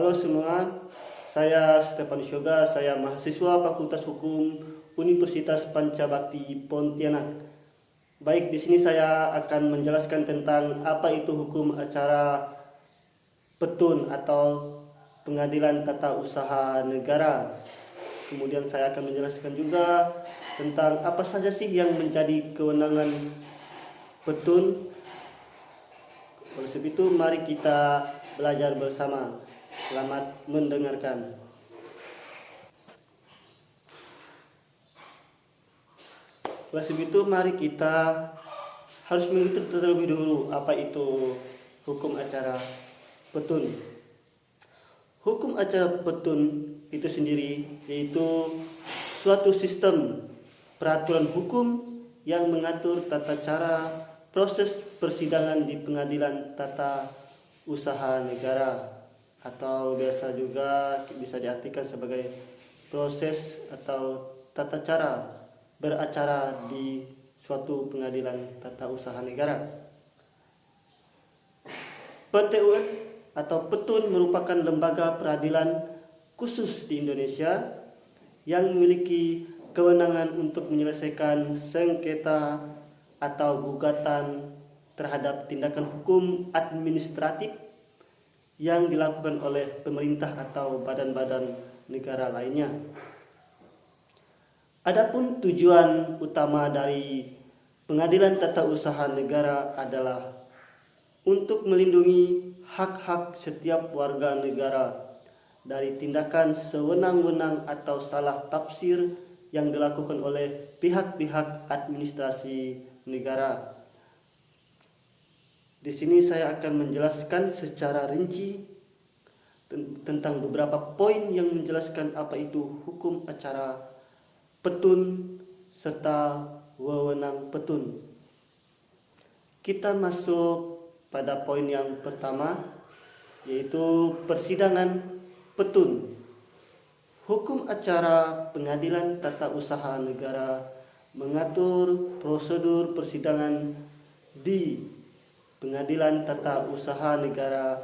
Halo semua, saya Stefanus Yoga, saya mahasiswa Fakultas Hukum Universitas Pancabakti Pontianak. Baik, di sini saya akan menjelaskan tentang apa itu hukum acara petun atau pengadilan tata usaha negara. Kemudian saya akan menjelaskan juga tentang apa saja sih yang menjadi kewenangan petun. Oleh sebab itu, mari kita belajar bersama. Selamat mendengarkan. Oleh sebab itu, mari kita harus mengikuti terlebih dahulu apa itu hukum acara petun. Hukum acara petun itu sendiri yaitu suatu sistem peraturan hukum yang mengatur tata cara proses persidangan di pengadilan tata usaha negara, atau biasa juga bisa diartikan sebagai proses atau tata cara beracara di suatu pengadilan tata usaha negara. PTUN atau Petun merupakan lembaga peradilan khusus di Indonesia yang memiliki kewenangan untuk menyelesaikan sengketa atau gugatan terhadap tindakan hukum administratif yang dilakukan oleh pemerintah atau badan-badan negara lainnya. Adapun tujuan utama dari pengadilan tata usaha negara adalah untuk melindungi hak-hak setiap warga negara dari tindakan sewenang-wenang atau salah tafsir yang dilakukan oleh pihak-pihak administrasi negara. Di sini saya akan menjelaskan secara rinci tentang beberapa poin yang menjelaskan apa itu hukum acara petun serta wewenang petun. Kita masuk pada poin yang pertama, yaitu persidangan petun. Hukum acara pengadilan tata usaha negara mengatur prosedur persidangan di pengadilan tata usaha negara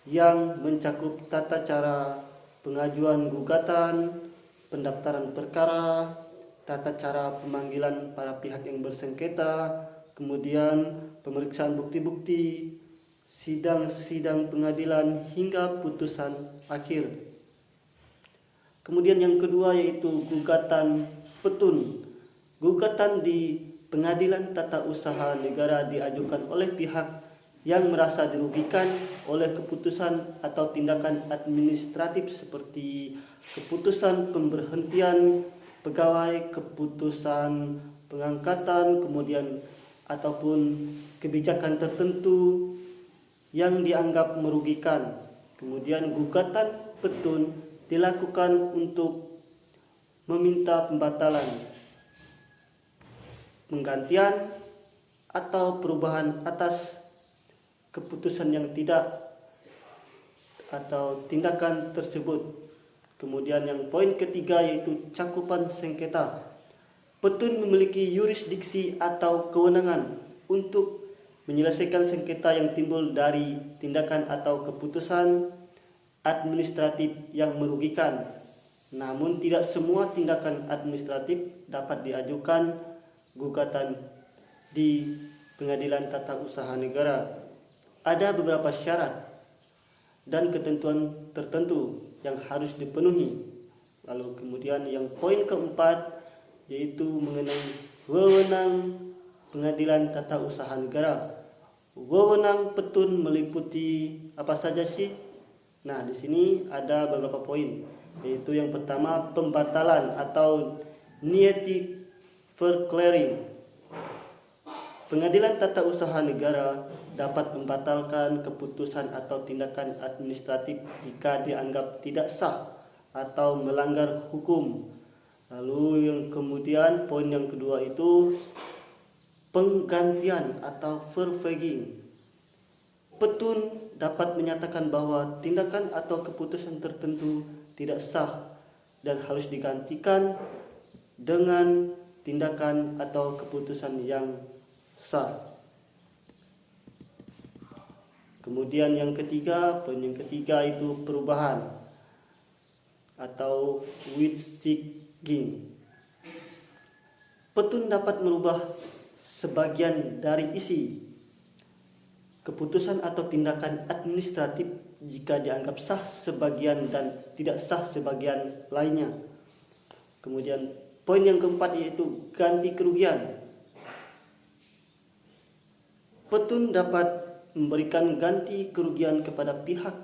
yang mencakup tata cara pengajuan gugatan, pendaftaran perkara, tata cara pemanggilan para pihak yang bersengketa, kemudian pemeriksaan bukti-bukti, sidang-sidang pengadilan hingga putusan akhir. Kemudian yang kedua yaitu gugatan petun. Gugatan di pengadilan tata usaha negara diajukan oleh pihak yang merasa dirugikan oleh keputusan atau tindakan administratif seperti keputusan pemberhentian pegawai, keputusan pengangkatan, kemudian ataupun kebijakan tertentu yang dianggap merugikan. Kemudian gugatan petun dilakukan untuk meminta pembatalan, penggantian, atau perubahan atas keputusan yang tidak atau tindakan tersebut. Kemudian yang poin ketiga yaitu cakupan sengketa. Petun memiliki yurisdiksi atau kewenangan untuk menyelesaikan sengketa yang timbul dari tindakan atau keputusan administratif yang merugikan. Namun tidak semua tindakan administratif dapat diajukan gugatan di pengadilan tata usaha negara. Ada beberapa syarat dan ketentuan tertentu yang harus dipenuhi. Lalu kemudian yang poin keempat yaitu mengenai wewenang pengadilan tata usaha negara. Wewenang petun meliputi apa saja sih? Nah, di sini ada beberapa poin, yaitu yang pertama pembatalan atau nieti verklaring. Pengadilan tata usaha negara dapat membatalkan keputusan atau tindakan administratif jika dianggap tidak sah atau melanggar hukum. Lalu yang kemudian poin yang kedua itu penggantian atau verveging. Petun dapat menyatakan bahwa tindakan atau keputusan tertentu tidak sah dan harus digantikan dengan tindakan atau keputusan yang sah. Kemudian poin yang ketiga itu perubahan atau width-seeking. Petun dapat merubah sebagian dari isi keputusan atau tindakan administratif jika dianggap sah sebagian dan tidak sah sebagian lainnya. Kemudian poin yang keempat yaitu ganti kerugian. Petun dapat memberikan ganti kerugian kepada pihak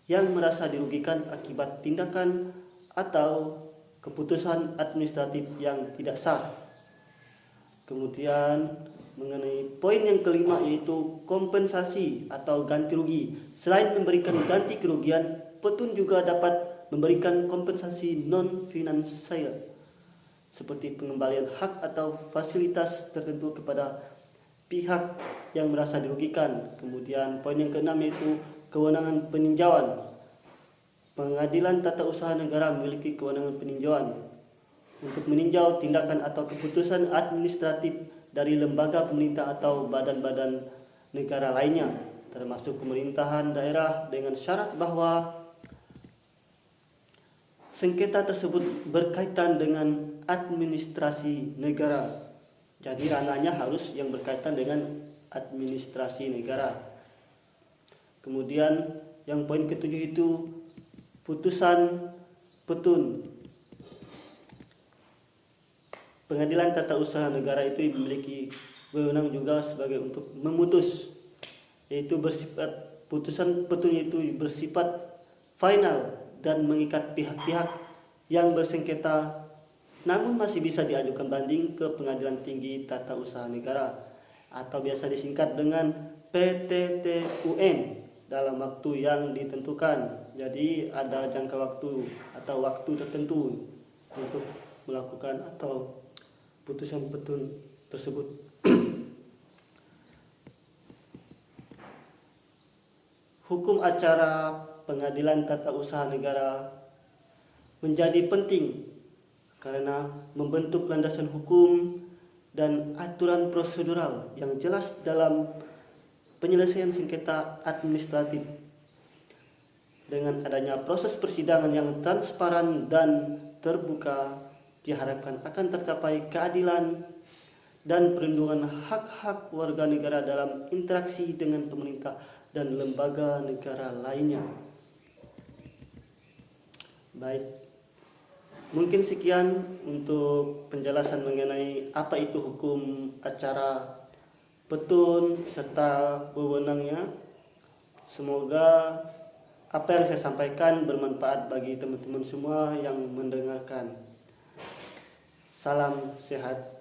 yang merasa dirugikan akibat tindakan atau keputusan administratif yang tidak sah. Kemudian mengenai poin yang kelima yaitu kompensasi atau ganti rugi. Selain memberikan ganti kerugian, petun juga dapat memberikan kompensasi non-finansial seperti pengembalian hak atau fasilitas tertentu kepada pihak yang merasa dirugikan. Kemudian poin yang keenam yaitu kewenangan peninjauan. Pengadilan Tata Usaha Negara memiliki kewenangan peninjauan untuk meninjau tindakan atau keputusan administratif dari lembaga pemerintah atau badan-badan negara lainnya, termasuk pemerintahan daerah, dengan syarat bahwa sengketa tersebut berkaitan dengan administrasi negara. Jadi ranahnya harus yang berkaitan dengan administrasi negara. Kemudian yang poin ketujuh itu putusan petun. Pengadilan Tata Usaha Negara itu memiliki wewenang juga sebagai untuk memutus, yaitu putusan petun itu bersifat final dan mengikat pihak-pihak yang bersengketa, namun masih bisa diajukan banding ke Pengadilan Tinggi Tata Usaha Negara atau biasa disingkat dengan PTTUN dalam waktu yang ditentukan. Jadi ada jangka waktu atau waktu tertentu untuk melakukan atau putusan petun tersebut. Hukum acara Pengadilan Tata Usaha Negara menjadi penting karena membentuk landasan hukum dan aturan prosedural yang jelas dalam penyelesaian sengketa administratif. Dengan adanya proses persidangan yang transparan dan terbuka, diharapkan akan tercapai keadilan dan perlindungan hak-hak warga negara dalam interaksi dengan pemerintah dan lembaga negara lainnya. Baik, mungkin sekian untuk penjelasan mengenai apa itu hukum acara petun serta wewenangnya. Semoga apa yang saya sampaikan bermanfaat bagi teman-teman semua yang mendengarkan. Salam sehat.